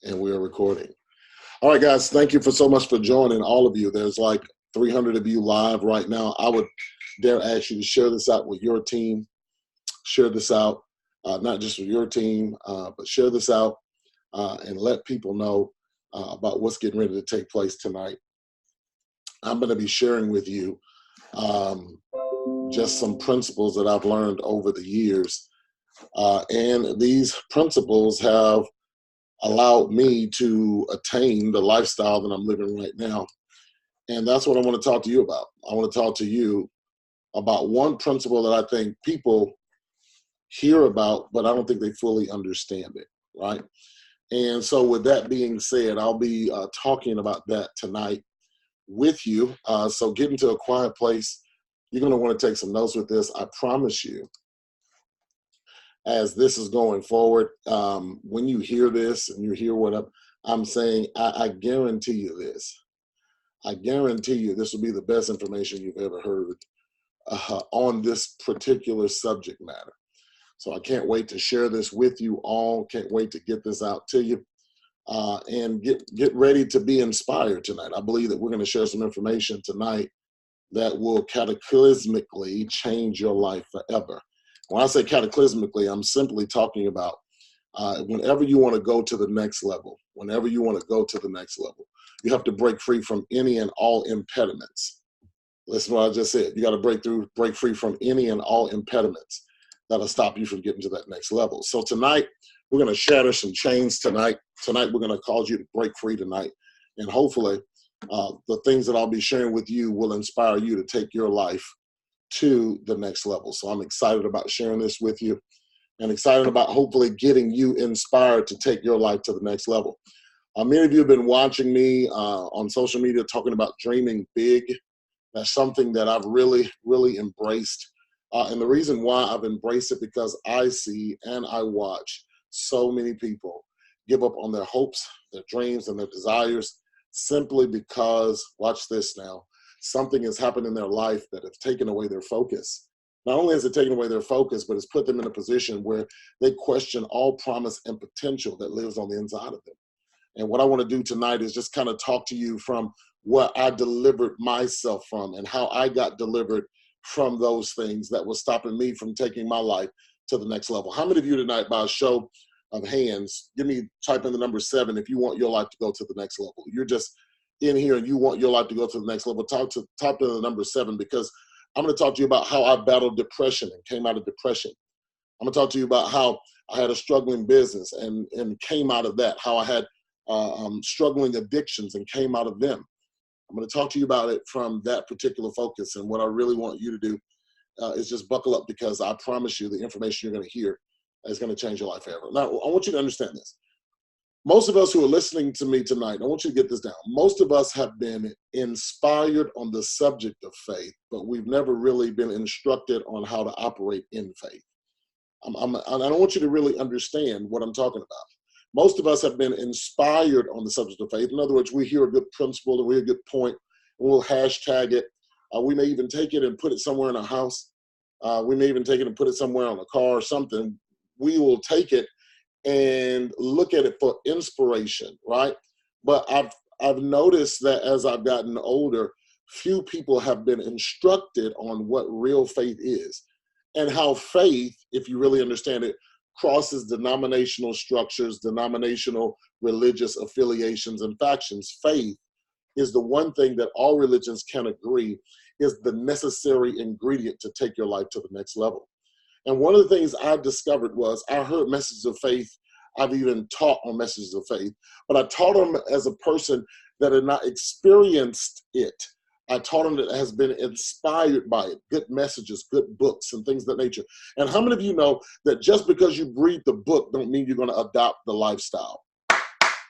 And we are recording. All right, guys, thank you so much for joining, all of you. There's like 300 of you live right now. I would dare ask you to share this out with your team. Share this out, not just with your team, but share this out and let people know about what's getting ready to take place tonight. I'm going to be sharing with you just some principles that I've learned over the years. And these principles have allowed me to attain the lifestyle that I'm living right now. And that's what I want to talk to you about. I want to talk to you about one principle that I think people hear about, but I don't think they fully understand it, right? And so with that being said, I'll be talking about that tonight with you. So get into a quiet place. You're going to want to take some notes with this. I promise you, as this is going forward, when you hear this and you hear what I'm saying, I guarantee you this. I guarantee you this will be the best information you've ever heard on this particular subject matter. So I can't wait to share this with you all. Can't wait to get this out to you and get ready to be inspired tonight. I believe that we're going to share some information tonight that will cataclysmically change your life forever. When I say cataclysmically, I'm simply talking about whenever you want to go to the next level, you have to break free from any and all impediments. Listen to what I just said. You got to break free from any and all impediments that'll stop you from getting to that next level. So tonight, we're going to shatter some chains tonight. Tonight, we're going to cause you to break free tonight. And hopefully, the things that I'll be sharing with you will inspire you to take your life to the next level. So I'm excited about sharing this with you and excited about hopefully getting you inspired to take your life to the next level. Many of you have been watching me on social media talking about dreaming big. That's something that I've really, really embraced. And the reason why I've embraced it because I see and I watch so many people give up on their hopes, their dreams, and their desires simply because, watch this now, something has happened in their life that has taken away their focus. Not only has it taken away their focus, but it's put them in a position where they question all promise and potential that lives on the inside of them. And what I want to do tonight is just kind of talk to you from what I delivered myself from and how I got delivered from those things that were stopping me from taking my life to the next level. How many of you tonight, by a show of hands, type in the number 7 if you want your life to go to the next level. You're just in here and you want your life to go to the next level. Type in the number 7 because I'm going to talk to you about how I battled depression and came out of depression. I'm going to talk to you about how I had a struggling business and came out of that, how I had struggling addictions and came out of them. I'm going to talk to you about it from that particular focus. And what I really want you to do is just buckle up because I promise you the information you're going to hear is going to change your life forever. Now, I want you to understand this. Most of us who are listening to me tonight, I want you to get this down. Most of us have been inspired on the subject of faith, but we've never really been instructed on how to operate in faith. I don't want you to really understand what I'm talking about. Most of us have been inspired on the subject of faith. In other words, we hear a good principle and we hear a good point, and we'll hashtag it. We may even take it and put it somewhere in a house. We may even take it and put it somewhere on a car or something. We will take it and look at it for inspiration, right? But I've noticed that as I've gotten older, few people have been instructed on what real faith is and how faith, if you really understand it, crosses denominational structures, denominational religious affiliations and factions. Faith is the one thing that all religions can agree is the necessary ingredient to take your life to the next level. And one of the things I discovered was I heard messages of faith. I've even taught on messages of faith, but I taught them as a person that had not experienced it. I taught them that has been inspired by it, good messages, good books, and things of that nature. And how many of you know that just because you read the book don't mean you're going to adopt the lifestyle?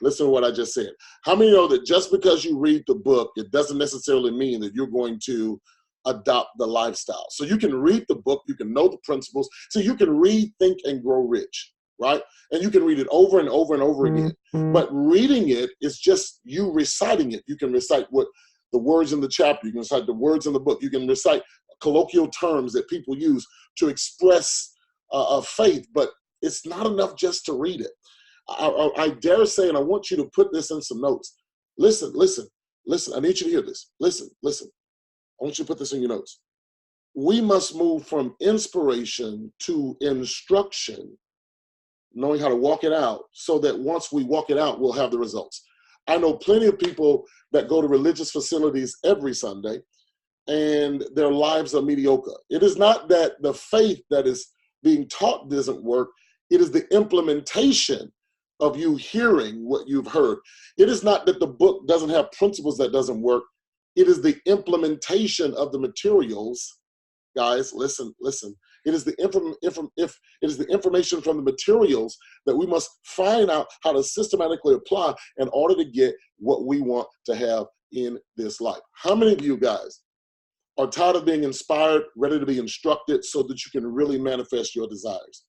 Listen to what I just said. How many know that just because you read the book, it doesn't necessarily mean that you're going to adopt the lifestyle? So you can read the book, you can know the principles, so you can read, think, and grow rich, right? And you can read it over and over and over again. But reading it is just you reciting it. You can recite what the words in the chapter, you can recite the words in the book, you can recite colloquial terms that people use to express faith, but it's not enough just to read it. I dare say, and I want you to put this in some notes. Listen, listen, listen. I need you to hear this. Listen, listen. I want you to put this in your notes. We must move from inspiration to instruction, knowing how to walk it out, so that once we walk it out, we'll have the results. I know plenty of people that go to religious facilities every Sunday, and their lives are mediocre. It is not that the faith that is being taught doesn't work. It is the implementation of you hearing what you've heard. It is not that the book doesn't have principles that doesn't work. It is the implementation of the materials. Guys, listen, listen. It is the information from the materials that we must find out how to systematically apply in order to get what we want to have in this life. How many of you guys are tired of being inspired, ready to be instructed so that you can really manifest your desires?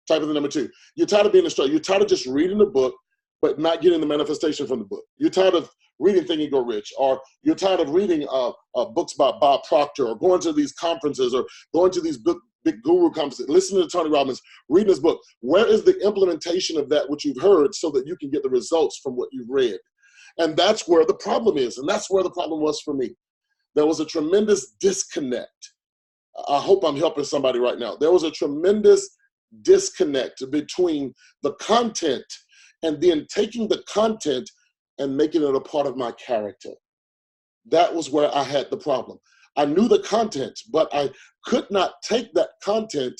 Type of the number 2. You're tired of being instructed. You're tired of just reading the book, but not getting the manifestation from the book. You're tired of reading Think and Grow Rich, or you're tired of reading books by Bob Proctor, or going to these conferences, or going to these big guru conferences, listening to Tony Robbins, reading this book. Where is the implementation of that which you've heard so that you can get the results from what you've read? And that's where the problem is, and that's where the problem was for me. There was a tremendous disconnect. I hope I'm helping somebody right now. There was a tremendous disconnect between the content and then taking the content and making it a part of my character. That was where I had the problem. I knew the content, but I could not take that content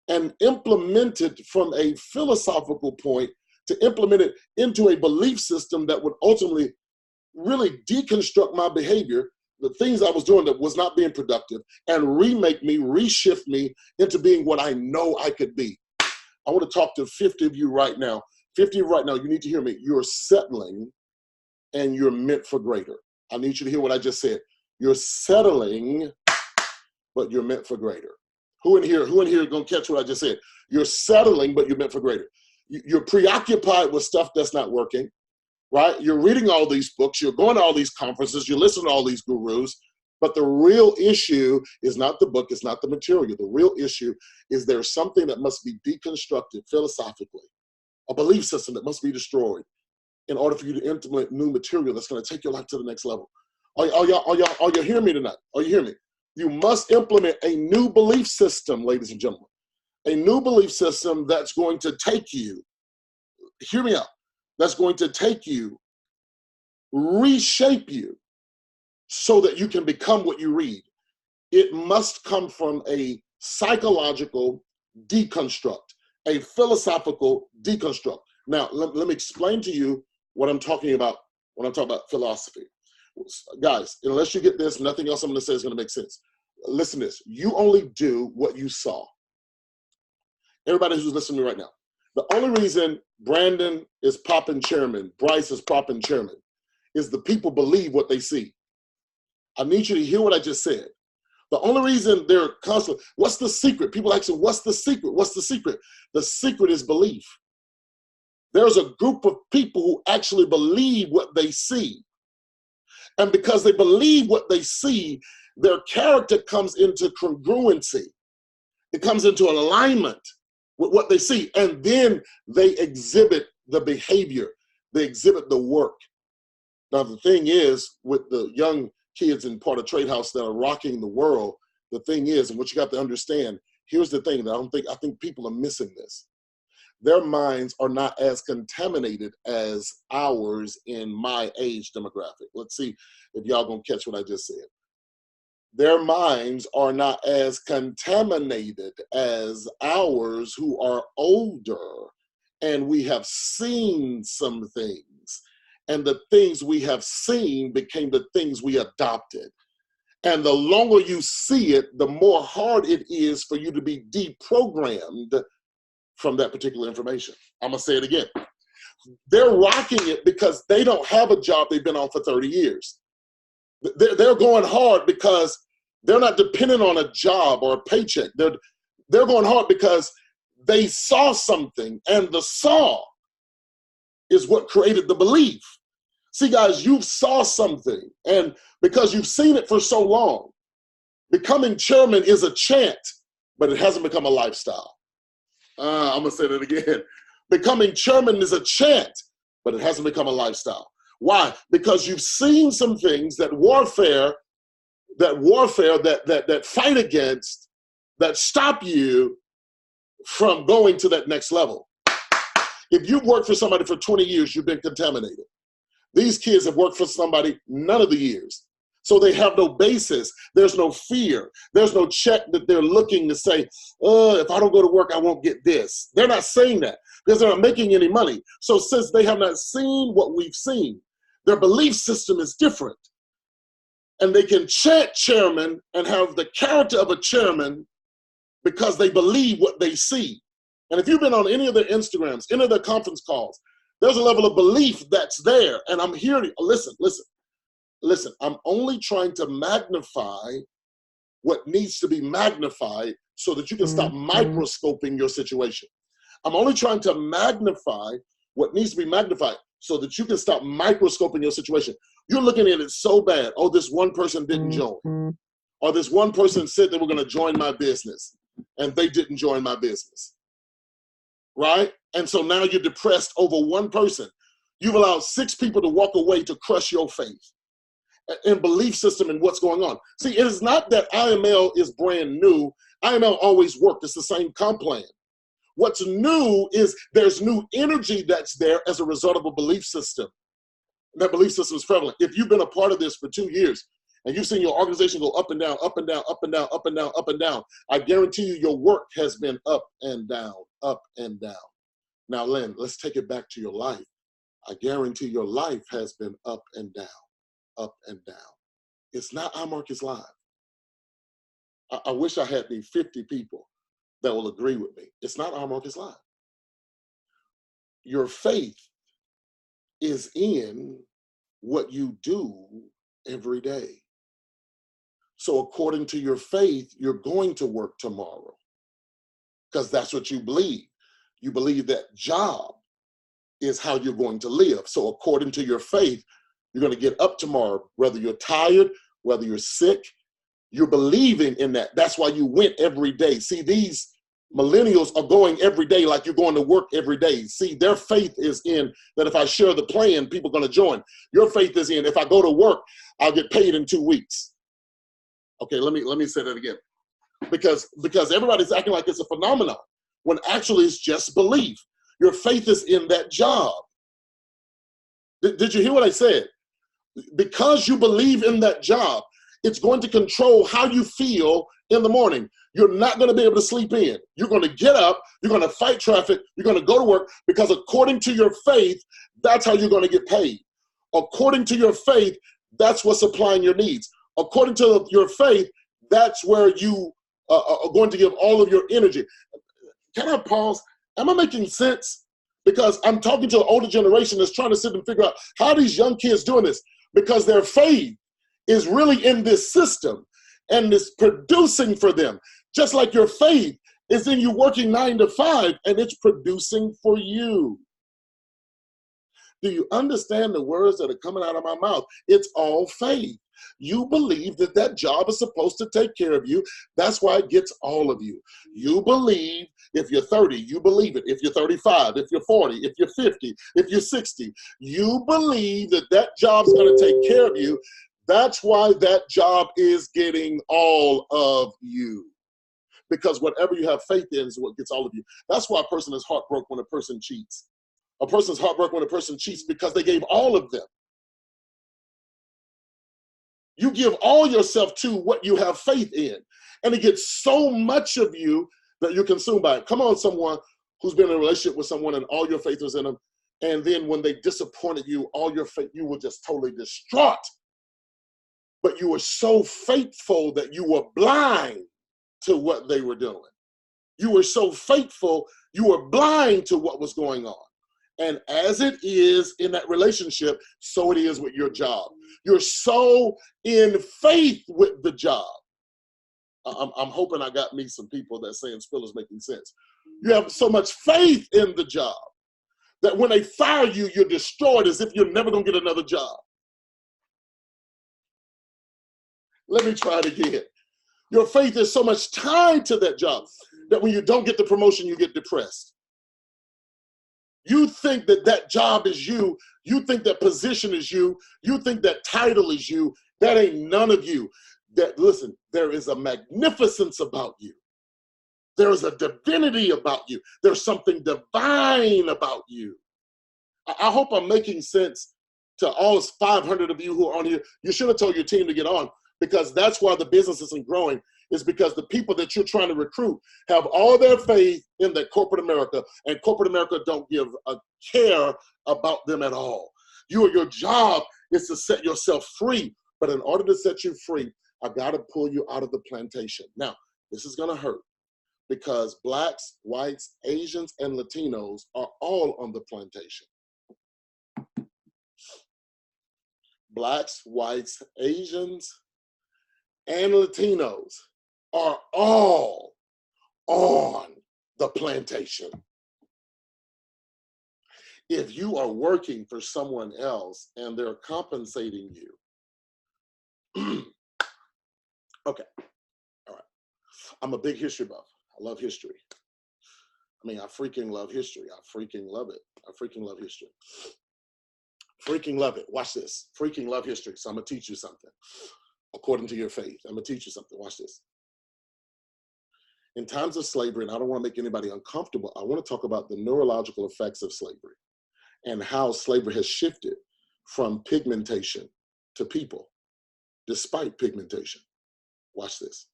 and implement it from a philosophical point to implement it into a belief system that would ultimately really deconstruct my behavior, the things I was doing that was not being productive, and remake me, reshift me into being what I know I could be. I want to talk to 50 of you right now. 50 of you right now, you need to hear me. You're settling and you're meant for greater. I need you to hear what I just said. You're settling, but you're meant for greater. Who in here is going to catch what I just said? You're settling, but you're meant for greater. You're preoccupied with stuff that's not working, right? You're reading all these books. You're going to all these conferences. You're listening to all these gurus. But the real issue is not the book. It's not the material. The real issue is there's something that must be deconstructed philosophically, a belief system that must be destroyed in order for you to implement new material that's going to take your life to the next level. Are you hearing me tonight? Are you hearing me? You must implement a new belief system, ladies and gentlemen. A new belief system that's going to take you, hear me out, that's going to take you, reshape you so that you can become what you read. It must come from a psychological deconstruct, a philosophical deconstruct. Now, let me explain to you what I'm talking about when I'm talking about philosophy. Guys, unless you get this, nothing else I'm going to say is going to make sense. Listen to this. You only do what you saw. Everybody who's listening to me right now, the only reason Brandon is popping chairman, Bryce is popping chairman, is the people believe what they see. I need you to hear what I just said. The only reason they're constantly, what's the secret? People ask me, what's the secret? What's the secret? The secret is belief. There's a group of people who actually believe what they see. And because they believe what they see, their character comes into congruency. It comes into an alignment with what they see. And then they exhibit the behavior. They exhibit the work. Now, the thing is, with the young kids in Part of Trade House that are rocking the world, the thing is, and what you got to understand, here's the thing that I think people are missing this. Their minds are not as contaminated as ours in my age demographic. Let's see if y'all gonna catch what I just said. Their minds are not as contaminated as ours who are older, and we have seen some things. And the things we have seen became the things we adopted. And the longer you see it, the more hard it is for you to be deprogrammed from that particular information. I'm gonna say it again. They're rocking it because they don't have a job they've been on for 30 years. They're going hard because they're not dependent on a job or a paycheck. They're going hard because they saw something, and the saw is what created the belief. See, guys, you saw something, and because you've seen it for so long, becoming chairman is a chant, but it hasn't become a lifestyle. I'm gonna say that again. Becoming chairman is a chant, but it hasn't become a lifestyle. Why? Because you've seen some things that fight against, that stop you from going to that next level. If you've worked for somebody for 20 years, you've been contaminated. These kids have worked for somebody none of the years. So they have no basis. There's no fear. There's no check that they're looking to say, if I don't go to work, I won't get this. They're not saying that because they're not making any money. So since they have not seen what we've seen, their belief system is different. And they can chant chairman and have the character of a chairman because they believe what they see. And if you've been on any of their Instagrams, any of their conference calls, there's a level of belief that's there. And I'm here to, listen, I'm only trying to magnify what needs to be magnified so that you can stop microscoping your situation. I'm only trying to magnify what needs to be magnified so that you can stop microscoping your situation. You're looking at it so bad. Oh, this one person didn't join. Or this one person said they were going to join my business and they didn't join my business. Right? And so now you're depressed over one person. You've allowed 6 people to walk away to crush your faith and belief system and what's going on. See, it is not that IML is brand new. IML always worked. It's the same comp plan. What's new is there's new energy that's there as a result of a belief system. That belief system is prevalent. If you've been a part of this for 2 years and you've seen your organization go up and down, up and down, up and down, up and down, up and down, I guarantee you your work has been up and down, up and down. Now, Lynn, let's take it back to your life. I guarantee your life has been up and down, up and down. It's not Our Mark is Live. I wish I had the 50 people that will agree with me. It's not Our Mark is Live. Your faith is in what you do every day. So according to your faith, you're going to work tomorrow because that's what you believe. You believe that job is how you're going to live. So according to your faith, you're going to get up tomorrow, whether you're tired, whether you're sick, you're believing in that. That's why you went every day. See, these millennials are going every day like you're going to work every day. See, their faith is in that if I share the plan, people are going to join. Your faith is in if I go to work, I'll get paid in 2 weeks. Okay, let me say that again. Because everybody's acting like it's a phenomenon when actually it's just belief. Your faith is in that job. Did you hear what I said? Because you believe in that job, it's going to control how you feel in the morning. You're not going to be able to sleep in. You're going to get up, you're going to fight traffic, you're going to go to work because according to your faith, that's how you're going to get paid. According to your faith, that's what's supplying your needs. According to your faith, that's where you are going to give all of your energy. Can I pause? Am I making sense? Because I'm talking to an older generation that's trying to sit and figure out how are these young kids doing this? Because their faith is really in this system and it's producing for them. Just like your faith is in you working 9 to 5 and it's producing for you. Do you understand the words that are coming out of my mouth? It's all faith. You believe that that job is supposed to take care of you. That's why it gets all of you. You believe if you're 30, you believe it. If you're 35, if you're 40, if you're 50, if you're 60, you believe that that job's going to take care of you. That's why that job is getting all of you. Because whatever you have faith in is what gets all of you. That's why a person is heartbroken when a person cheats. A person's heartbroken when a person cheats because they gave all of them. You give all yourself to what you have faith in. And it gets so much of you that you're consumed by it. Come on, someone who's been in a relationship with someone and all your faith was in them. And then when they disappointed you, all your faith, you were just totally distraught. But you were so faithful that you were blind to what they were doing. You were so faithful, you were blind to what was going on. And as it is in that relationship, so it is with your job. You're so in faith with the job. I'm hoping I got me some people that saying Spill is making sense. You have so much faith in the job that when they fire you, you're destroyed as if you're never going to get another job. Let me try it again. Your faith is so much tied to that job that when you don't get the promotion, you get depressed. You think that that job is you. You think that position is you. You think that title is you. That ain't none of you. That, listen, there is a magnificence about you. There is a divinity about you. There's something divine about you. I hope I'm making sense to all 500 of you who are on here. You should have told your team to get on, because that's why the business isn't growing, is because the people that you're trying to recruit have all their faith in that corporate America, and corporate America don't give a care about them at all. Your job is to set yourself free, but in order to set you free, I got to pull you out of the plantation. Now, this is going to hurt, because blacks, whites, Asians, and Latinos are all on the plantation. Blacks, whites, Asians, and Latinos are all on the plantation. If you are working for someone else and they're compensating you, okay, all right. I'm a big history buff. I love history. I mean, I freaking love history. I freaking love it. I freaking love history. Freaking love it. Watch this. Freaking love history. So I'm going to teach you something according to your faith. I'm going to teach you something. Watch this. In times of slavery, and I don't want to make anybody uncomfortable, I want to talk about the neurological effects of slavery and how slavery has shifted from pigmentation to people, despite pigmentation. Watch this.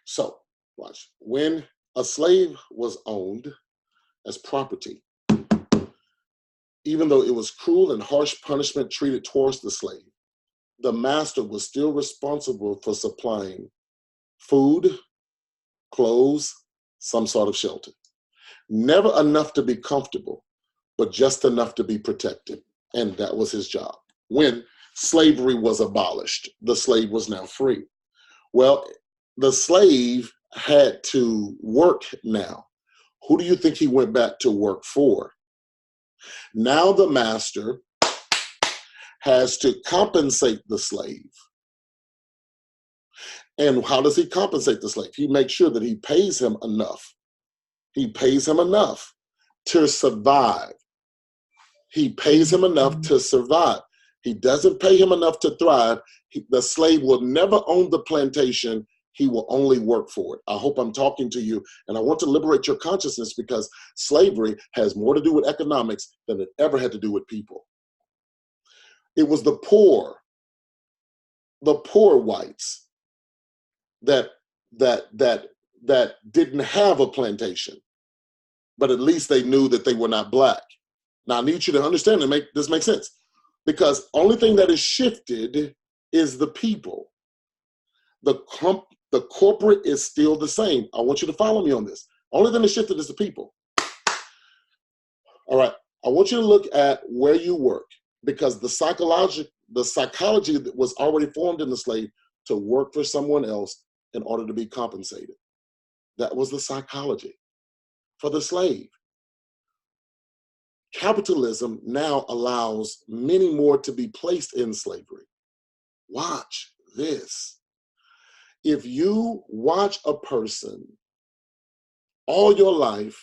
So, watch. When a slave was owned as property, even though it was cruel and harsh punishment treated towards the slave, the master was still responsible for supplying food, clothes, some sort of shelter. Never enough to be comfortable, but just enough to be protected. And that was his job. When slavery was abolished, the slave was now free. Well, the slave had to work now. Who do you think he went back to work for? Now the master has to compensate the slave. And how does he compensate the slave? He makes sure that he pays him enough. He pays him enough to survive. He pays him enough to survive. He doesn't pay him enough to thrive. The slave will never own the plantation. He will only work for it. I hope I'm talking to you, and I want to liberate your consciousness, because slavery has more to do with economics than it ever had to do with people. It was the poor whites that didn't have a plantation, but at least they knew that they were not black. Now I need you to understand and make this make sense, because only thing that is shifted is the people. The corporate is still the same. I want you to follow me on this. Only thing that shifted is the people. All right, I want you to look at where you work, because the psychology that was already formed in the slave to work for someone else in order to be compensated. That was the psychology for the slave. Capitalism now allows many more to be placed in slavery. Watch this. If you watch a person all your life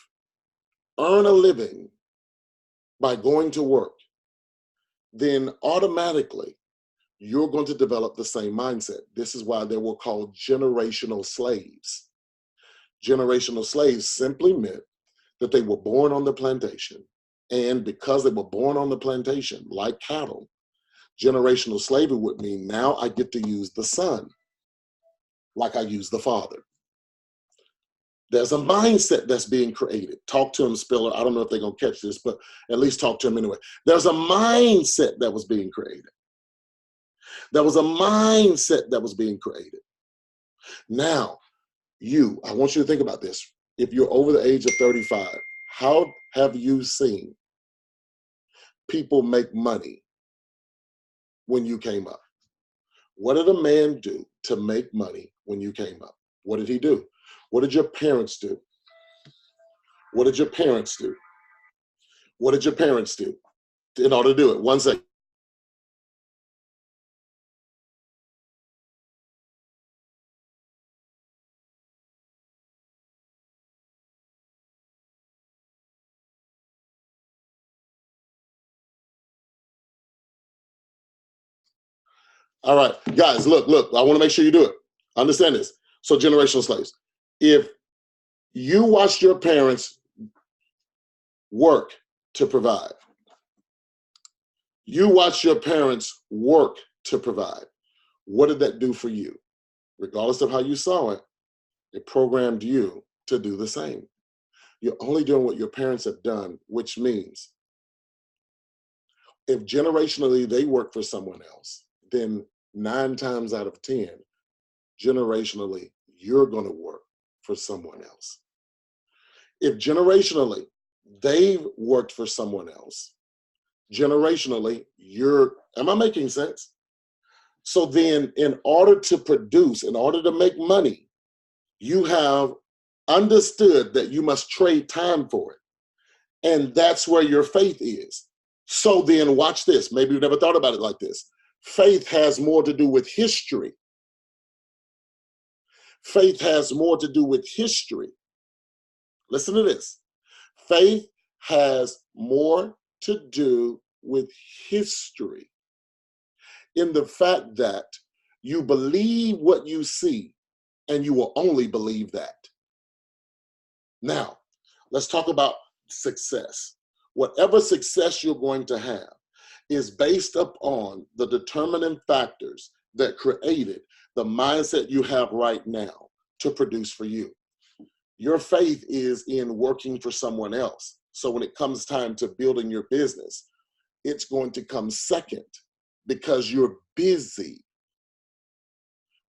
earn a living by going to work, then automatically you're going to develop the same mindset. This is why they were called generational slaves. Generational slaves simply meant that they were born on the plantation. And because they were born on the plantation, like cattle, generational slavery would mean now I get to use the son like I use the father. There's a mindset that's being created. Talk to him, Spiller. I don't know if they're going to catch this, but at least talk to him anyway. There's a mindset that was being created. There was a mindset that was being created. Now, I want you to think about this. If you're over the age of 35, how have you seen people make money when you came up? What did a man do to make money when you came up? What did he do? What did your parents do? What did your parents do? What did your parents do in order to do it? One second. All right, guys, look, I want to make sure you do it. Understand this. So generational slaves, if you watched your parents work to provide, you watched your parents work to provide, what did that do for you? Regardless of how you saw it, it programmed you to do the same. You're only doing what your parents have done, which means if generationally they work for someone else, then 9 times out of 10, generationally, you're going to work for someone else. If generationally they've worked for someone else, generationally, am I making sense? So then in order to produce, in order to make money, you have understood that you must trade time for it. And that's where your faith is. So then watch this. Maybe you've never thought about it like this. Faith has more to do with history. Faith has more to do with history. Listen to this. Faith has more to do with history in the fact that you believe what you see and you will only believe that. Now, let's talk about success. Whatever success you're going to have is based upon the determining factors that created the mindset you have right now to produce for you. Your faith is in working for someone else. So when it comes time to building your business, it's going to come second because you're busy.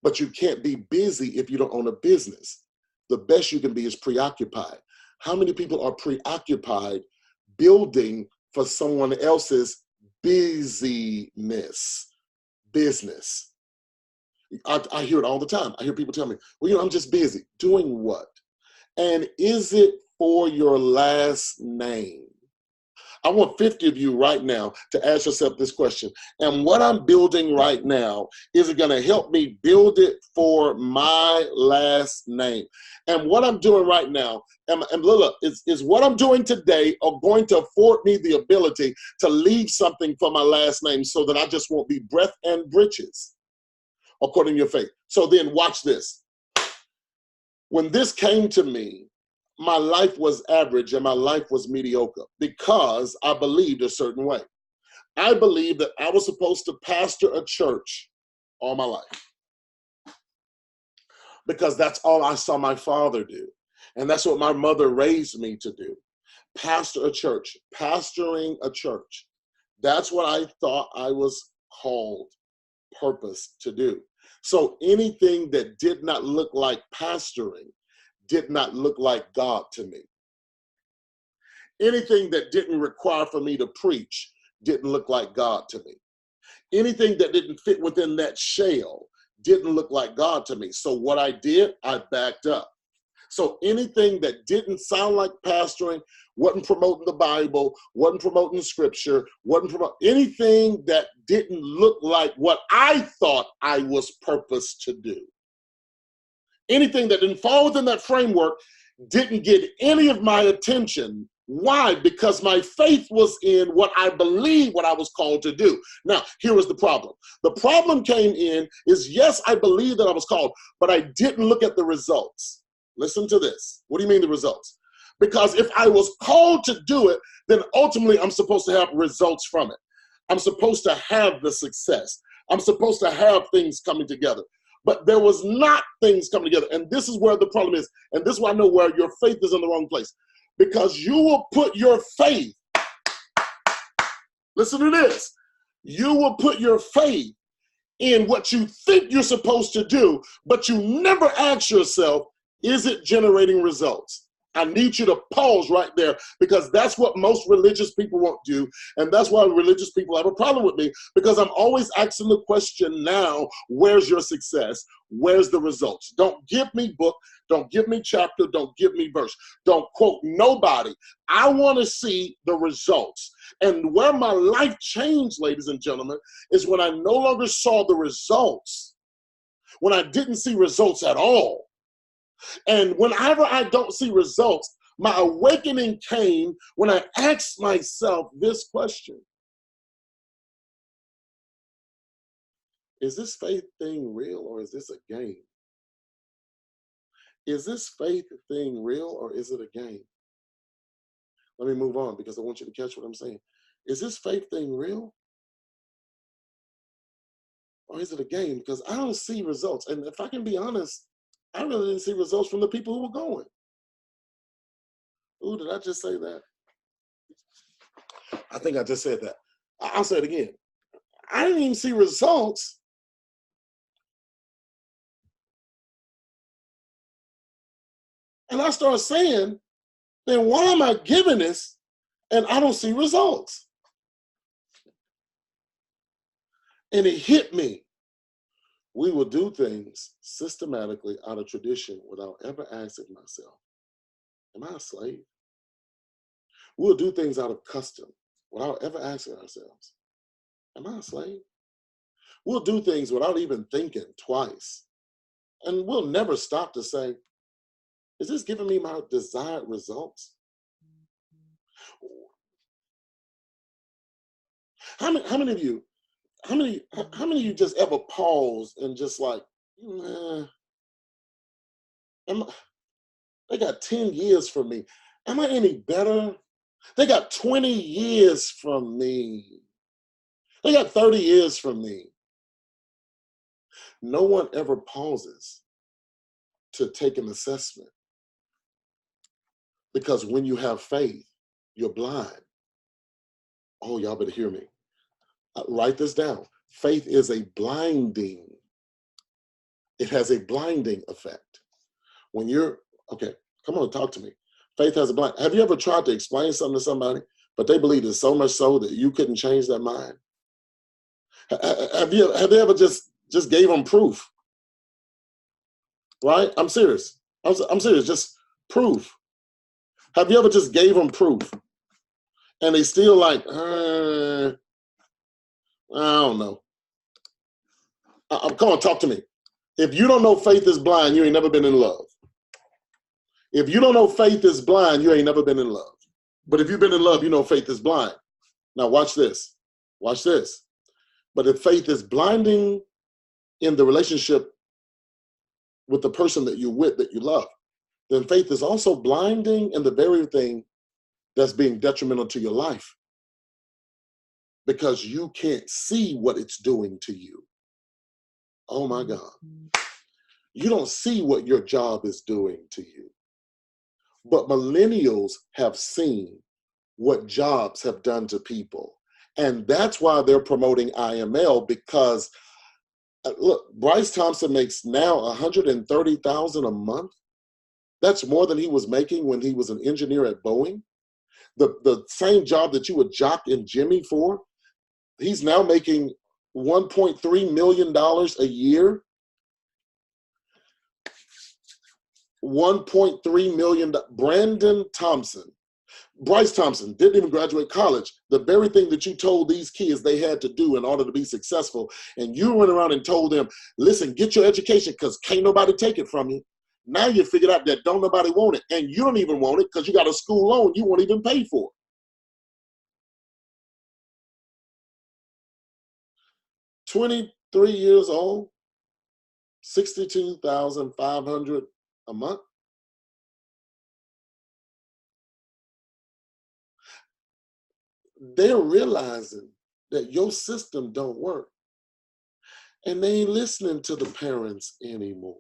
But you can't be busy if you don't own a business. The best you can be is preoccupied. How many people are preoccupied building for someone else's business? I hear it all the time. I hear people tell me, well, I'm just busy. Doing what? And is it for your last name? I want 50 of you right now to ask yourself this question. And what I'm building right now, is it going to help me build it for my last name? And what I'm doing right now, is what I'm doing today going to afford me the ability to leave something for my last name so that I just won't be breath and breeches, according to your faith. So then watch this. When this came to me, my life was average and my life was mediocre because I believed a certain way. I believed that I was supposed to pastor a church all my life because that's all I saw my father do. And that's what my mother raised me to do. Pastor a church, pastoring a church. That's what I thought I was called, purpose to do. So anything that did not look like pastoring did not look like God to me. Anything that didn't require for me to preach didn't look like God to me. Anything that didn't fit within that shell didn't look like God to me. So what I did, I backed up. So anything that didn't sound like pastoring, wasn't promoting the Bible, wasn't promoting the scripture, anything that didn't look like what I thought I was purposed to do. Anything that didn't fall within that framework didn't get any of my attention. Why? Because my faith was in what I believed what I was called to do. Now, here was the problem. The problem came in is, yes, I believed that I was called, but I didn't look at the results. Listen to this. What do you mean the results? Because if I was called to do it, then ultimately I'm supposed to have results from it. I'm supposed to have the success. I'm supposed to have things coming together. But there was not things coming together. And this is where the problem is. And this is why I know where your faith is in the wrong place. Because you will put your faith, listen to this, you will put your faith in what you think you're supposed to do, but you never ask yourself, is it generating results? I need you to pause right there because that's what most religious people won't do. And that's why religious people have a problem with me, because I'm always asking the question now, where's your success? Where's the results? Don't give me book. Don't give me chapter. Don't give me verse. Don't quote nobody. I want to see the results. And where my life changed, ladies and gentlemen, is when I no longer saw the results, when I didn't see results at all. And whenever I don't see results, my awakening came when I asked myself this question. Is this faith thing real or is this a game? Is this faith thing real or is it a game? Let me move on because I want you to catch what I'm saying. Is this faith thing real or is it a game? Because I don't see results. And if I can be honest, I really didn't see results from the people who were going. Ooh, did I just say that? I think I just said that. I'll say it again. I didn't even see results. And I started saying, then why am I giving this and I don't see results? And it hit me. We will do things systematically out of tradition without ever asking myself, am I a slave? We'll do things out of custom without ever asking ourselves, am I a slave? We'll do things without even thinking twice. And we'll never stop to say, is this giving me my desired results? How many of you, how many of you just ever pause and just like, they got 10 years from me. Am I any better? They got 20 years from me. They got 30 years from me. No one ever pauses to take an assessment. Because when you have faith, you're blind. Oh, y'all better hear me. Write this down. Faith is a blinding. It has a blinding effect. When you're, okay, come on, talk to me. Faith has a blind. Have you ever tried to explain something to somebody, but they believed it so much so that you couldn't change their mind? Have you ever just gave them proof? Right? I'm serious. I'm serious. Just proof. Have you ever just gave them proof? And they still like, I don't know. Come on, talk to me. If you don't know faith is blind, you ain't never been in love. If you don't know faith is blind, you ain't never been in love. But if you've been in love, you know faith is blind. Now watch this. Watch this. But if faith is blinding in the relationship with the person that you're with, that you love, then faith is also blinding in the very thing that's being detrimental to your life. Because you can't see what it's doing to you. Oh my God. You don't see what your job is doing to you. But millennials have seen what jobs have done to people. And that's why they're promoting IML, because look, Bryce Thompson makes now $130,000 a month. That's more than he was making when he was an engineer at Boeing. The same job that you would jock and Jimmy for, he's now making $1.3 million a year. $1.3 million. Brandon Thompson. Bryce Thompson didn't even graduate college. The very thing that you told these kids they had to do in order to be successful, and you went around and told them, listen, get your education because can't nobody take it from you. Now you figured out that don't nobody want it, and you don't even want it because you got a school loan you won't even pay for. 23 years old, $62,500 a month. They're realizing that your system don't work. And they ain't listening to the parents anymore.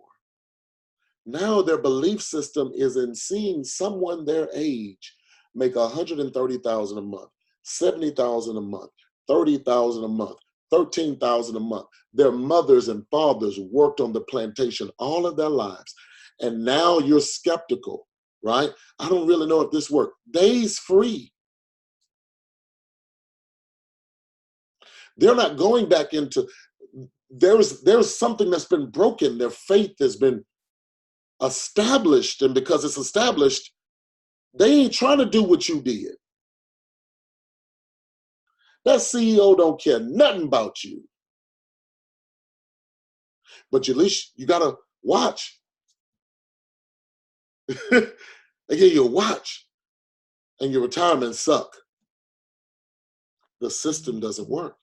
Now their belief system is in seeing someone their age make $130,000 a month, $70,000 a month, $30,000 a month, $13,000 a month. Their mothers and fathers worked on the plantation all of their lives. And now you're skeptical, right? I don't really know if this worked. Days free. They're not going back into, there's something that's been broken. Their faith has been established, and because it's established, they ain't trying to do what you did. That CEO don't care nothing about you. But at least you gotta watch. They give you a watch, and your retirement suck. The system doesn't work.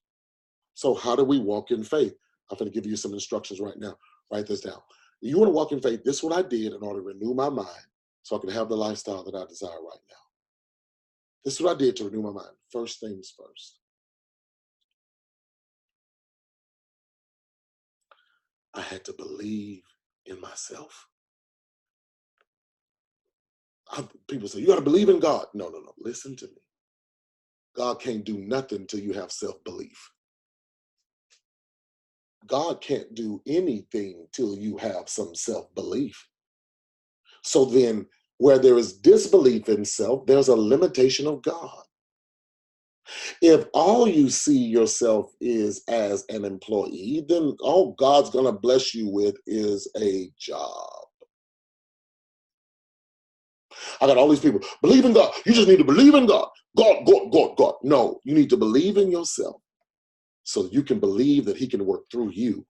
So how do we walk in faith? I'm going to give you some instructions right now. Write this down. You want to walk in faith. This is what I did in order to renew my mind so I can have the lifestyle that I desire right now. This is what I did to renew my mind. First things first. I had to believe in myself. People say, you got to believe in God. No. Listen to me. God can't do nothing till you have self-belief. God can't do anything till you have some self-belief. So then, where there is disbelief in self, there's a limitation of God. If all you see yourself is as an employee, then all God's going to bless you with is a job. I got all these people, believe in God. You just need to believe in God. God. No, you need to believe in yourself so you can believe that he can work through you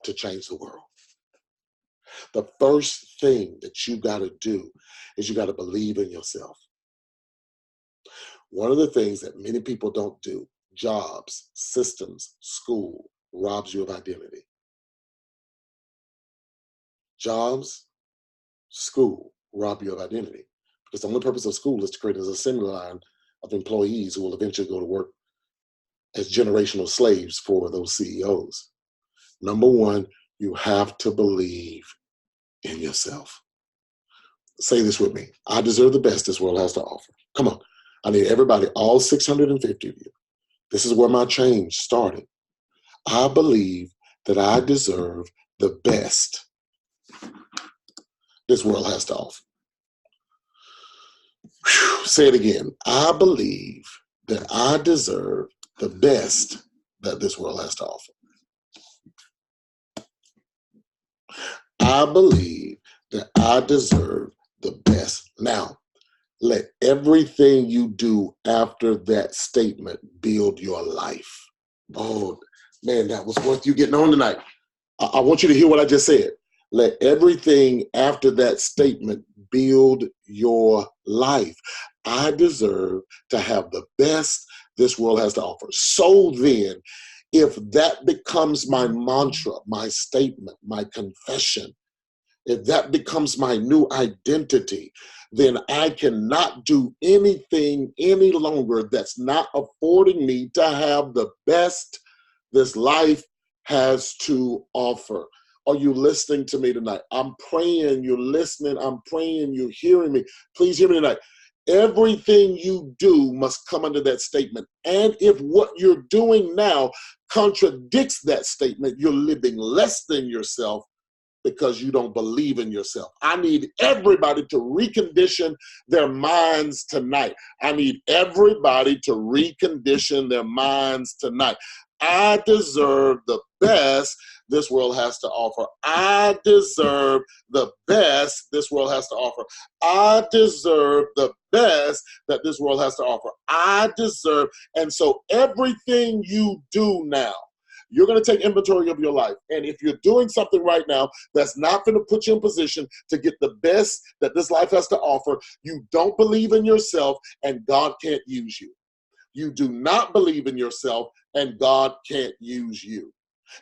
to change the world. The first thing that you got to do is you got to believe in yourself. One of the things that many people don't do, jobs, systems, school, robs you of identity. Jobs, school, rob you of identity. Because the only purpose of school is to create an assembly line of employees who will eventually go to work as generational slaves for those CEOs. Number one, you have to believe in yourself. Say this with me. I deserve the best this world has to offer. Come on. I need everybody, all 650 of you. This is where my change started. I believe that I deserve the best this world has to offer. Whew. Say it again. I believe that I deserve the best that this world has to offer. I believe that I deserve the best. Now, let everything you do after that statement build your life. Oh, man, that was worth you getting on tonight. I want you to hear what I just said. Let everything after that statement build your life. I deserve to have the best this world has to offer. So then, if that becomes my mantra, my statement, my confession, if that becomes my new identity, then I cannot do anything any longer that's not affording me to have the best this life has to offer. Are you listening to me tonight? I'm praying you're listening. I'm praying you're hearing me. Please hear me tonight. Everything you do must come under that statement. And if what you're doing now contradicts that statement, you're living less than yourself because you don't believe in yourself. I need everybody to recondition their minds tonight. I need everybody to recondition their minds tonight. I deserve the best this world has to offer. I deserve the best this world has to offer. I deserve the best that this world has to offer. I deserve. And so everything you do now, you're going to take inventory of your life. And if you're doing something right now that's not going to put you in position to get the best that this life has to offer, you don't believe in yourself and God can't use you. You do not believe in yourself and God can't use you.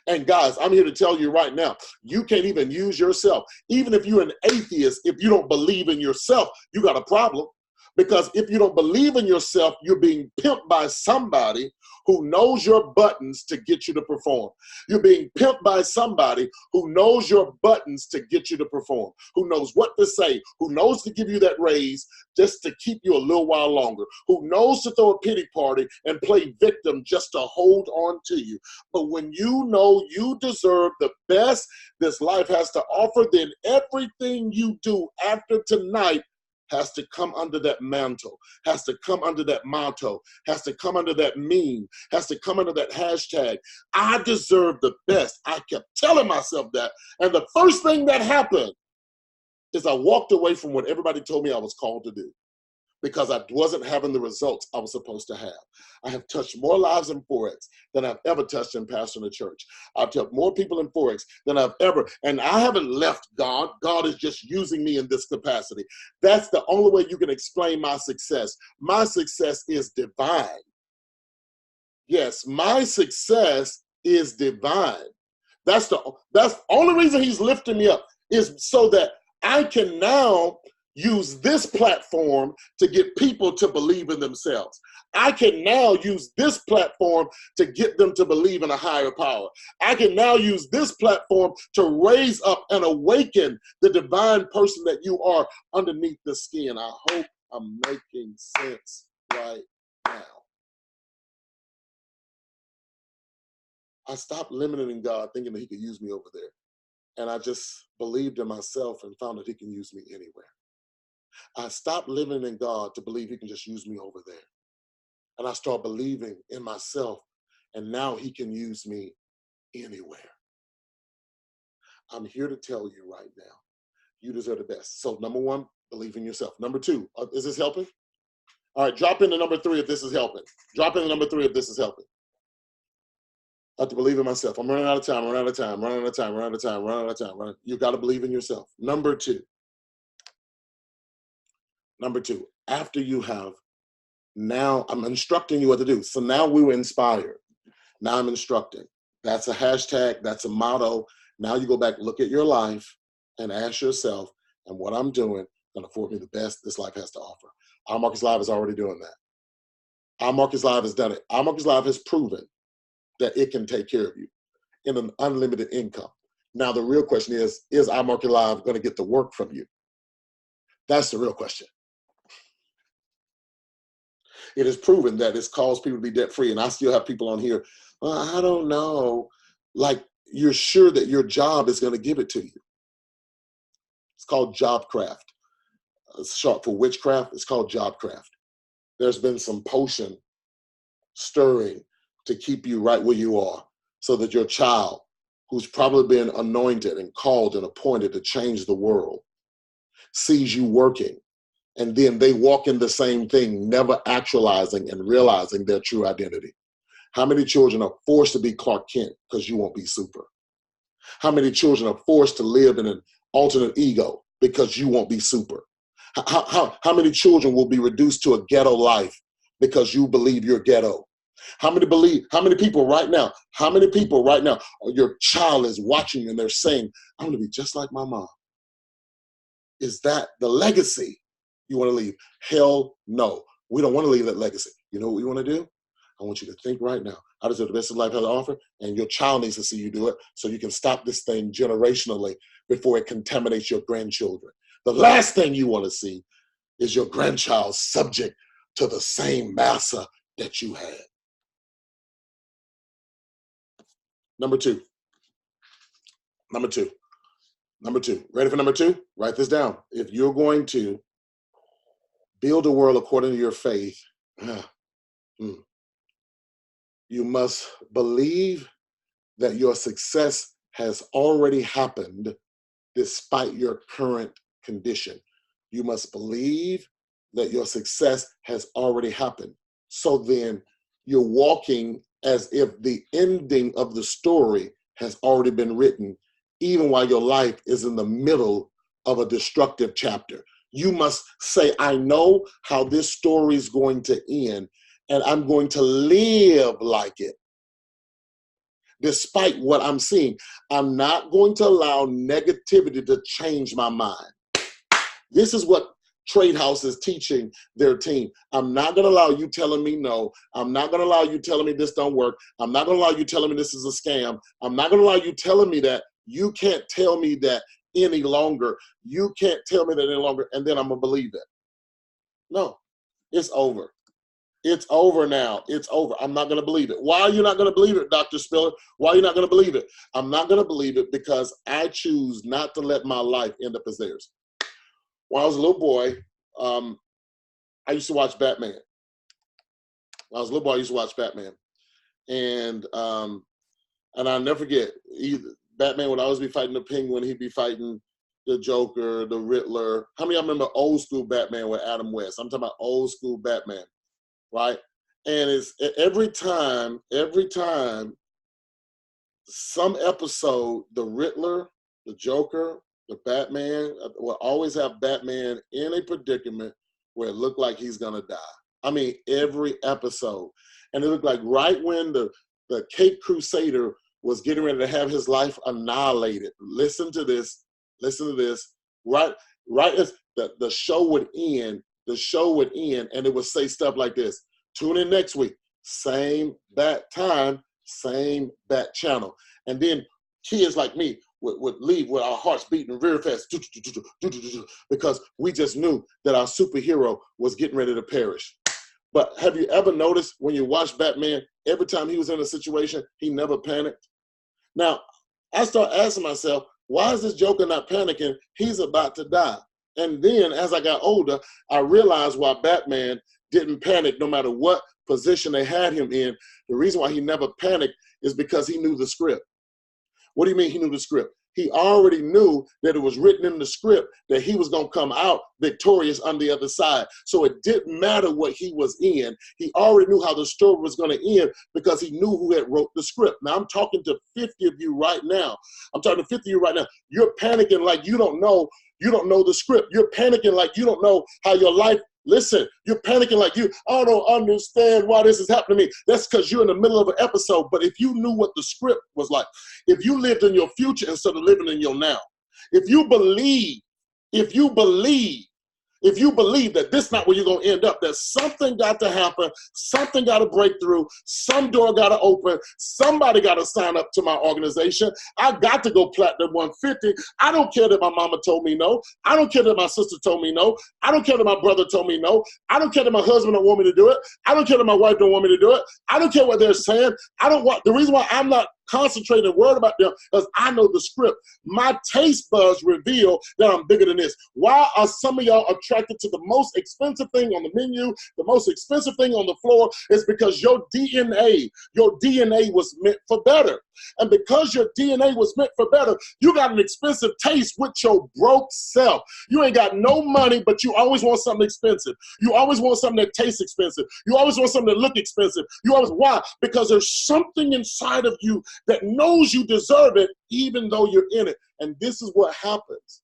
And guys, I'm here to tell you right now, you can't even use yourself. Even if you're an atheist, if you don't believe in yourself, you got a problem. Because if you don't believe in yourself, you're being pimped by somebody who knows your buttons to get you to perform. You're being pimped by somebody who knows your buttons to get you to perform, who knows what to say, who knows to give you that raise just to keep you a little while longer, who knows to throw a pity party and play victim just to hold on to you. But when you know you deserve the best this life has to offer, then everything you do after tonight has to come under that mantle, has to come under that motto, has to come under that meme, has to come under that hashtag. I deserve the best. I kept telling myself that. And the first thing that happened is I walked away from what everybody told me I was called to do because I wasn't having the results I was supposed to have. I have touched more lives in Forex than I've ever touched in pastoring a church. I've helped more people in Forex than I've ever, and I haven't left God. God is just using me in this capacity. That's the only way you can explain my success. My success is divine. Yes, my success is divine. That's the only reason he's lifting me up, is so that I can now use this platform to get people to believe in themselves. I can now use this platform to get them to believe in a higher power. I can now use this platform to raise up and awaken the divine person that you are underneath the skin. I hope I'm making sense right now. I stopped limiting God, thinking that he could use me over there. And I just believed in myself and found that he can use me anywhere. I stopped living in God to believe he can just use me over there. And I started believing in myself, and now he can use me anywhere. I'm here to tell you right now, you deserve the best. So number one, believe in yourself. Number two, is this helping? All right, drop in the number three if this is helping. Drop in the number three if this is helping. I have to believe in myself. I'm running out of time, running out of time, running out of time, running out of time, running out of time. You got to believe in yourself. Number two, after you have, now I'm instructing you what to do. So now we were inspired. Now I'm instructing. That's a hashtag. That's a motto. Now you go back, look at your life, and ask yourself, and what I'm doing going to afford me the best this life has to offer. Our Marcus Live is already doing that. Our Marcus Live has done it. Our Marcus Live has proven that it can take care of you in an unlimited income. Now the real question is Our Marcus Live going to get the work from you? That's the real question. It is proven that it's caused people to be debt-free, and I still have people on here, well, I don't know, like you're sure that your job is going to give it to you. It's called jobcraft. It's short for witchcraft. It's called jobcraft. There's been some potion stirring to keep you right where you are, so that your child, who's probably been anointed and called and appointed to change the world, sees you working, and then they walk in the same thing, never actualizing and realizing their true identity. How many children are forced to be Clark Kent because you won't be super? How many children are forced to live in an alternate ego because you won't be super? How many children will be reduced to a ghetto life because you believe you're ghetto? How many people right now, your child is watching you and they're saying, I'm going to be just like my mom? Is that the legacy you want to leave? Hell no. We don't want to leave that legacy. You know what we want to do? I want you to think right now, I deserve the best of life has to offer, and your child needs to see you do it so you can stop this thing generationally before it contaminates your grandchildren. The last thing you want to see is your grandchild subject to the same massa that you had. Number two. Ready for number two? Write this down. If you're going to build a world according to your faith, you must believe that your success has already happened despite your current condition. You must believe that your success has already happened. So then you're walking as if the ending of the story has already been written, even while your life is in the middle of a destructive chapter. You must say, I know how this story is going to end, and I'm going to live like it. Despite what I'm seeing, I'm not going to allow negativity to change my mind. This is what Trade House is teaching their team. I'm not going to allow you telling me no. I'm not going to allow you telling me this don't work. I'm not going to allow you telling me this is a scam. I'm not going to allow you telling me that. You can't tell me that any longer. You can't tell me that any longer, and then I'm going to believe it. No, it's over. It's over now. It's over. I'm not going to believe it. Why are you not going to believe it, Dr. Spiller? Why are you not going to believe it? I'm not going to believe it because I choose not to let my life end up as theirs. When I was a little boy, I used to watch Batman. When I was a little boy, I used to watch Batman. And I'll never forget, Batman would always be fighting the Penguin. He'd be fighting the Joker, the Riddler. How many of y'all remember old school Batman with Adam West? I'm talking about old school Batman. Right? And it's every time, some episode, the Riddler, the Joker, the Batman will always have Batman in a predicament where it looked like he's gonna die. I mean, every episode. And it looked like right when the Cape Crusader was getting ready to have his life annihilated. Listen to this. Listen to this. Right as the show would end, and it would say stuff like this. Tune in next week. Same bat time, same bat channel. And then kids like me would leave with our hearts beating very fast because we just knew that our superhero was getting ready to perish. But have you ever noticed when you watch Batman, every time he was in a situation, he never panicked? Now, I start asking myself, why is this Joker not panicking? He's about to die. And then as I got older, I realized why Batman didn't panic no matter what position they had him in. The reason why he never panicked is because he knew the script. What do you mean he knew the script? He already knew that it was written in the script that he was going to come out victorious on the other side. So it didn't matter what he was in. He already knew how the story was going to end because he knew who had wrote the script. Now, I'm talking to 50 of you right now. You're panicking like you don't know the script. You're panicking like you don't know how your life. Listen, you're panicking like I don't understand why this is happening to me. That's because you're in the middle of an episode. But if you knew what the script was like, if you lived in your future instead of living in your now, if you believe that this is not where you're going to end up, that something got to happen, something got to break through, some door got to open, somebody got to sign up to my organization. I got to go platinum 150. I don't care that my mama told me no. I don't care that my sister told me no. I don't care that my brother told me no. I don't care that my husband don't want me to do it. I don't care that my wife don't want me to do it. I don't care what they're saying. The reason why I'm not concentrating and worried about them because I know the script. My taste buds reveal that I'm bigger than this. Why are some of y'all attracted to the most expensive thing on the menu, the most expensive thing on the floor? It's because your DNA was meant for better. And because your DNA was meant for better, you got an expensive taste with your broke self. You ain't got no money, but you always want something expensive. You always want something that tastes expensive. You always want something that looks expensive. Why? Because there's something inside of you that knows you deserve it, even though you're in it. And this is what happens.